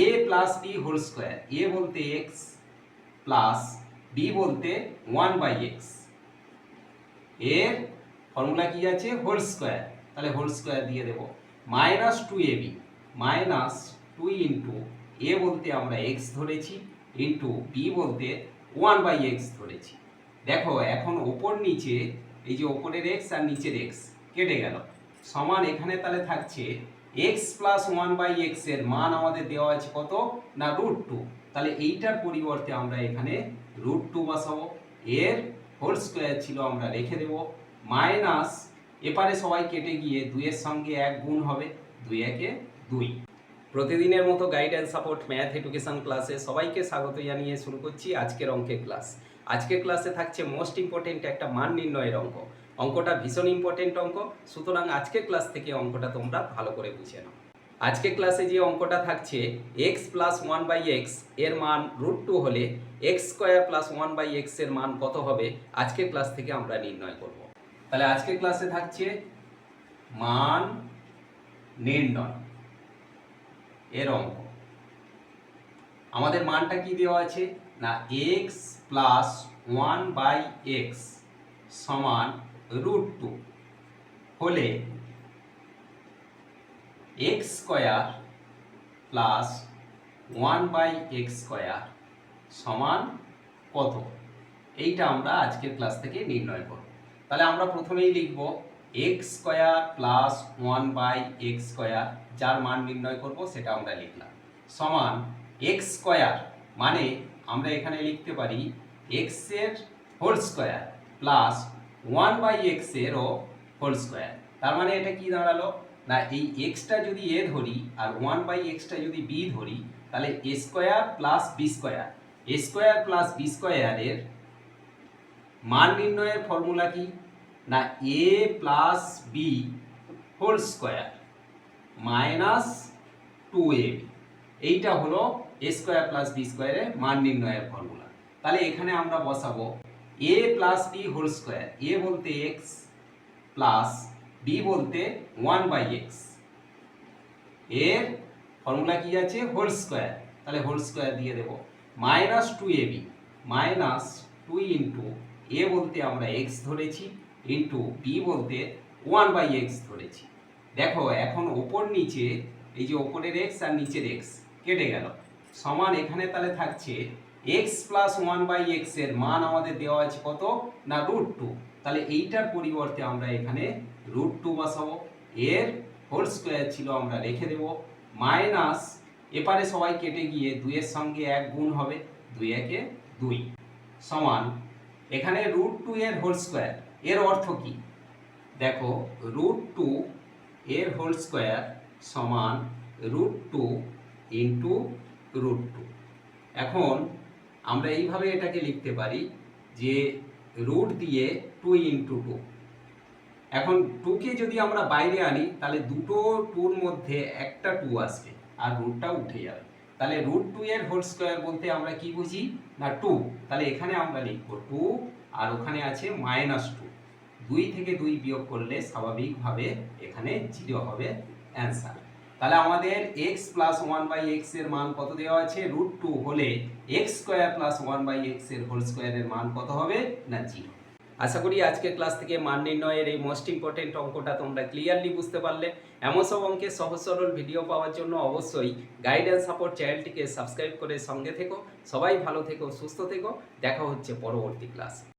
এ plus b whole square, এ বলতে x plus B বলতে 1/x, এর ফর্মুলা কি আছে হোল স্কোয়ার, তাহলে হোল স্কোয়ার দিয়ে দেব, -2ab -2 ইন্টু এ বলতে আমরা এক্স ধরেছি ইন্টু বি বলতে 1/x ধরেছি। দেখো এখন ওপর নিচে এই যে ওপরের এক্স আর নিচের এক্স কেটে গেল, সমান এখানে তাহলে থাকছে এক্স প্লাস 1/x এর মান আমাদের দেওয়া আছে কত না √2, তাহলে এইটার পরিবর্তে আমরা এখানে √2 বসাবো, এর হোল স্কোয়ার ছিল আমরা রেখে দেব, মাইনাস এপারে সবাই কেটে গিয়ে 2 এর সঙ্গে 1 গুণ হবে, 2 একে 2। প্রতিদিনের মতো guide and support math education ক্লাসে সবাইকে স্বাগত জানিয়ে শুরু করছি আজকের অঙ্কের ক্লাস। আজকের ক্লাসে থাকছে মোস্ট ইম্পর্টেন্ট একটা মান নির্ণয়ের অঙ্ক। অঙ্কটা ভীষণ ইম্পর্টেন্ট অঙ্ক, সুতরাং আজকের ক্লাস থেকে অঙ্কটা তোমরা ভালো করে বুঝে নাও। আজকের ক্লাসে যে অঙ্কটা থাকছে এক্স প্লাস 1/x এর মান √2 হলে এক্স স্কোয়ার প্লাস 1/x এর মান কত হবে আজকের ক্লাস থেকে আমরা নির্ণয় করব। তাহলে আজকের ক্লাসে থাকছে মান নির্ণয় এর অঙ্ক। আমাদের মানটা কি দেওয়া আছে না এক্স প্লাস 1/x সমান √2 হলে x square plus 1/x square সমান কত, এইটা আমরা আজকের ক্লাস থেকে নির্ণয় করব। তাহলে আমরা প্রথমেই লিখব x square plus 1/x square, যার মান নির্ণয় করব সেটা আমরা লিখলাম, সমান এক্স স্কোয়ার মানে আমরা এখানে লিখতে পারি এক্স এর হোল স্কোয়ার প্লাস 1/x এরও হোল স্কোয়ার। তার মানে এটা কি দাঁড়ালো না এই এক্সটা যদি এ ধরি আর 1/xটা যদি বি ধরি, তাহলে a square plus b square, a square plus b স্কোয়ারের মান নির্ণয়ের ফর্মুলা কি না a plus b whole square minus 2ab, এইটা হলো এ স্কোয়ার প্লাস বি স্কোয়ারের মান নির্ণয়ের ফর্মুলা। তাহলে এখানে আমরা বসাবো এ প্লাস বি হোল স্কোয়ার, এ বলতে এক্স প্লাস বি বলতে 1/x, এর ফর্মুলা কি আছে হোল স্কোয়ার, তাহলে হোল স্কোয়ার দিয়ে দেব, -2ab -2 ইন্টু এ বলতে আমরা এক্স ধরেছি ইন্টু বি বলতে 1/x ধরেছি। দেখো এখন ওপর নিচে এই যে ওপরের এক্স আর নিচের এক্স কেটে গেল, সমান এখানে তাহলে থাকছে এক্স প্লাস 1/x এর মান আমাদের দেওয়া আছে কত না √2, তাহলে এইটার পরিবর্তে আমরা এখানে √2 বসাবো, এর হোল স্কোয়ার ছিল আমরা রেখে দেব, মাইনাস এপারে সবাই কেটে গিয়ে 2 এর সঙ্গে 1 গুণ হবে, 2 একে 2 সমান এখানে √2 এর হোল স্কোয়ার, এর অর্থ কি দেখো √2 এর হোল স্কোয়ার সমান √2 ইন্টু √2। এখন আমরা এইভাবে এটাকে লিখতে পারি যে রুট দিয়ে 2 ইন্টু 2, এখন 2কে যদি আমরা বাইরে আনি তাহলে দুটো 2-র মধ্যে একটা 2 আসবে আর রুটটা উঠে যাবে, তাহলে √2 এর হোল স্কোয়ার বলতে আমরা কি বুঝি না 2, তাহলে এখানে আমরা লিখব 2 আর ওখানে আছে -2, 2 থেকে 2 বিয়োগ করলে স্বাভাবিকভাবে এখানে 0 হবে অ্যান্সার। তাহলে আমাদের x প্লাস 1/x এর মান কত দেওয়া আছে √2 হলে x স্কোয়ার প্লাস 1/x এর হোল স্কোয়ারের মান কত হবে না 0। আশা করি আজকের ক্লাস থেকে মান নির্ণয়ের এই মোস্ট ইম্পর্টেন্ট অঙ্কটা তোমরা ক্লিয়ারলি বুঝতে পারলে। এমন সব অঙ্কের সহজ সরল ভিডিও পাওয়ার জন্য অবশ্যই গাইড অ্যান্ড সাপোর্ট চ্যানেলটিকে সাবস্ক্রাইব করে সঙ্গে থেকো। সবাই ভালো থেকো, সুস্থ থেকো, দেখা হচ্ছে পরবর্তী ক্লাসে।